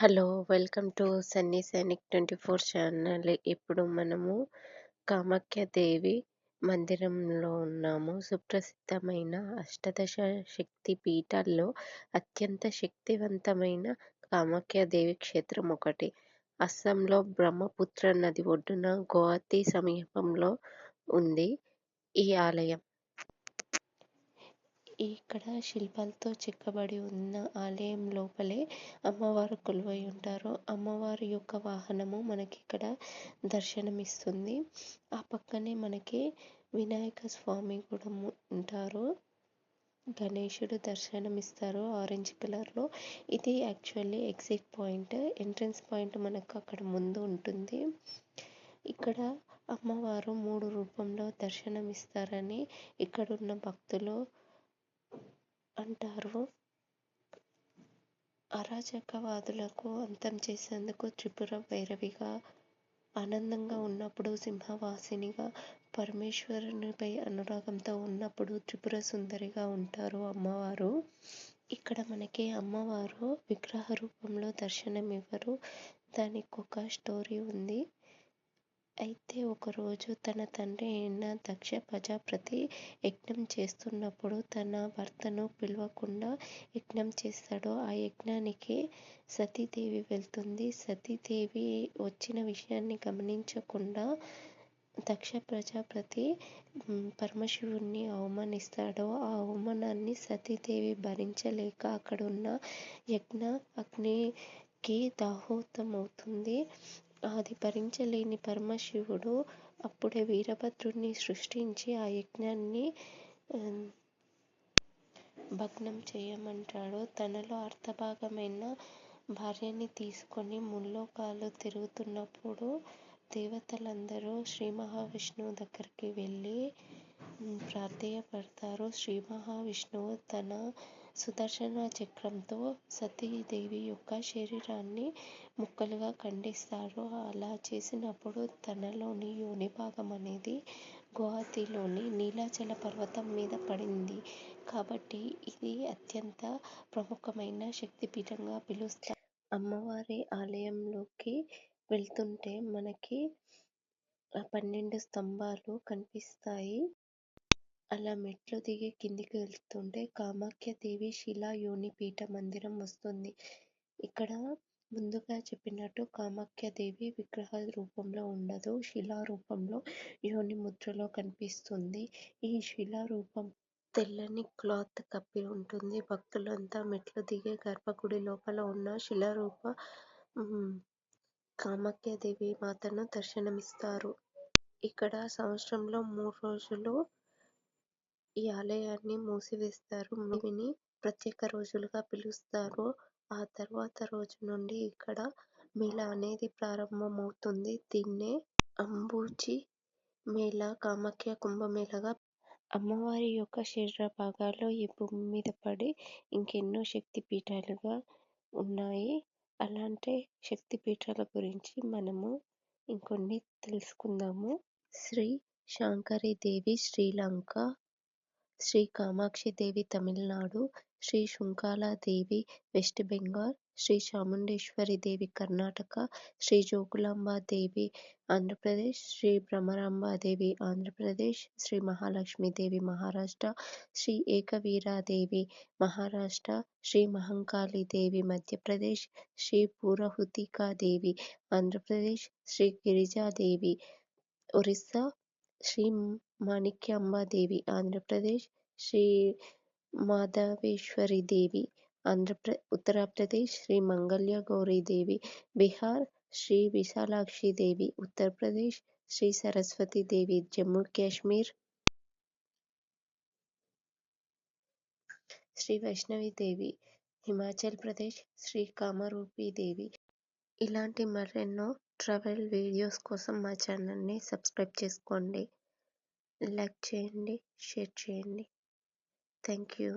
Hello! Welcome to Sunny Sainik 24 channel. ఇప్పుడు మనము కామాఖ్య దేవి మందిరంలో ఉన్నాము. సుప్రసిద్ధమైన అష్టాదశ శక్తి పీఠాల్లో అత్యంత శక్తివంతమైన కామాఖ్య దేవి క్షేత్రం ఒకటి. అస్సాంలో బ్రహ్మపుత్ర నది ఒడ్డున గౌహతి సమీపంలో ఉంది ఈ ఆలయం. ఇక్కడ శిల్పాలతో చెక్కబడి ఉన్న ఆలయం లోపలే అమ్మవారు కొలువై ఉంటారు. అమ్మవారి యొక్క వాహనము మనకి ఇక్కడ దర్శనమిస్తుంది. ఆ పక్కనే మనకి వినాయక స్వామి కూడా ఉంటారు. గణేశుడు దర్శనమిస్తారు ఆరెంజ్ కలర్లో. ఇది actually exit point, entrance point మనకు అక్కడ ముందు ఉంటుంది. ఇక్కడ అమ్మవారు 3 రూపంలో దర్శనమిస్తారని ఇక్కడున్న భక్తులు అంటారు. అరాచకవాదులకు అంతం చేసేందుకు త్రిపుర భైరవిగా, ఆనందంగా ఉన్నప్పుడు సింహవాసినిగా, పరమేశ్వరునిపై అనురాగంతో ఉన్నప్పుడు త్రిపుర సుందరిగా ఉంటారు అమ్మవారు. ఇక్కడ మనకి అమ్మవారు విగ్రహ రూపంలో దర్శనమివ్వరు. దానికొక స్టోరీ ఉంది. అయితే ఒకరోజు తన తండ్రి అయిన దక్ష ప్రజాపతి యజ్ఞం చేస్తున్నప్పుడు తన భర్తను పిలవకుండా యజ్ఞం చేస్తాడు. ఆ యజ్ఞానికి సతీదేవి వెళ్తుంది. సతీదేవి వచ్చిన విషయాన్ని గమనించకుండా దక్ష ప్రజాపతి పరమశివుణ్ణి అవమానిస్తాడు. ఆ అవమానాన్ని సతీదేవి భరించలేక అక్కడున్న యజ్ఞ అగ్నికి దాహోతమవుతుంది. అది భరించలేని పరమశివుడు అప్పుడే వీరభద్రుడిని సృష్టించి ఆ యజ్ఞాన్ని భగ్నం చేయమంటాడు. తనలో అర్ధభాగమైన భార్యని తీసుకొని ముల్లోకాలు తిరుగుతున్నప్పుడు దేవతలందరూ శ్రీ మహావిష్ణువు దగ్గరికి వెళ్ళి ప్రాధేయపడతారు. శ్రీ మహావిష్ణువు తన సుదర్శన చక్రంతో సతీదేవి యొక్క శరీరాన్ని ముక్కలుగా ఖండిస్తాడు. అలా చేసినప్పుడు తనలోని యోని భాగం అనేది గౌహతిలోని నీలాచల పర్వతం మీద పడింది. కాబట్టి ఇది అత్యంత ప్రముఖమైన శక్తిపీఠంగా పిలుస్తారు. అమ్మవారి ఆలయంలోకి వెళ్తుంటే మనకి 12 స్తంభాలు కనిపిస్తాయి. అలా మెట్లు దిగి కిందికి వెళ్తుంటే కామాఖ్య దేవి శిలా యోని పీఠ మందిరం వస్తుంది. ఇక్కడ ముందుగా చెప్పినట్టు కామాఖ్య దేవి విగ్రహ రూపంలో ఉండదు, శిలా రూపంలో యోని ముద్రలో కనిపిస్తుంది. ఈ శిలా రూపం తెల్లని క్లాత్ కప్పి ఉంటుంది. భక్తులంతా మెట్లు దిగి గర్భగుడి లోపల ఉన్న శిలారూప కామాఖ్య దేవి మాతను దర్శనమిస్తారు. ఇక్కడ సంవత్సరంలో 3 రోజులు ఈ ఆలయాన్ని మూసివేస్తారు. దేవిని ప్రత్యేక రోజులుగా పిలుస్తారు. ఆ తర్వాత రోజు నుండి ఇక్కడ మేళా అనేది ప్రారంభమవుతుంది. దీన్నే అంబుజీ మేళా, కామాఖ్య కుంభమేళాగా. అమ్మవారి యొక్క శరీర భాగాలు ఈ భూమి మీద పడి ఇంకెన్నో శక్తిపీఠాలుగా ఉన్నాయి. అలాంటి శక్తిపీఠాల గురించి మనము ఇంకొన్ని తెలుసుకుందాము. శ్రీ శాంకరీదేవి శ్రీలంక, శ్రీ కామాక్షి దేవి తమిళనాడు, శ్రీ శుంఖలాదేవి వెస్ట్ బెంగాల్, శ్రీ చాముండేశ్వరి దేవి కర్ణాటక, శ్రీ జోగులాంబ దేవి ఆంధ్రప్రదేశ్, శ్రీ భ్రమరాంబాదేవి ఆంధ్రప్రదేశ్, శ్రీ మహాలక్ష్మీదేవి మహారాష్ట్ర, శ్రీ ఏకవీరాదేవి మహారాష్ట్ర, శ్రీ మహంకాళీదేవి మధ్యప్రదేశ్, శ్రీ పూరహుతికాదేవి ఆంధ్రప్రదేశ్, శ్రీ గిరిజాదేవి ఒరిస్సా, శ్రీ మాణిక్యాంబాదేవి ఆంధ్రప్రదేశ్, శ్రీ మాధవేశ్వరీదేవి ఉత్తరప్రదేశ్, శ్రీ మంగళ్య గౌరీదేవి బీహార్, శ్రీ విశాలాక్షిదేవి ఉత్తరప్రదేశ్, శ్రీ సరస్వతీదేవి జమ్మూ కాశ్మీర్, శ్రీ వైష్ణవీదేవి హిమాచల్ ప్రదేశ్, శ్రీ కామరూపీదేవి. ఇలాంటి మరెన్నో ట్రావెల్ వీడియోస్ కోసం మా ఛానల్ని సబ్స్క్రైబ్ చేసుకోండి, లైక్ చేయండి, షేర్ చేయండి. Thank you.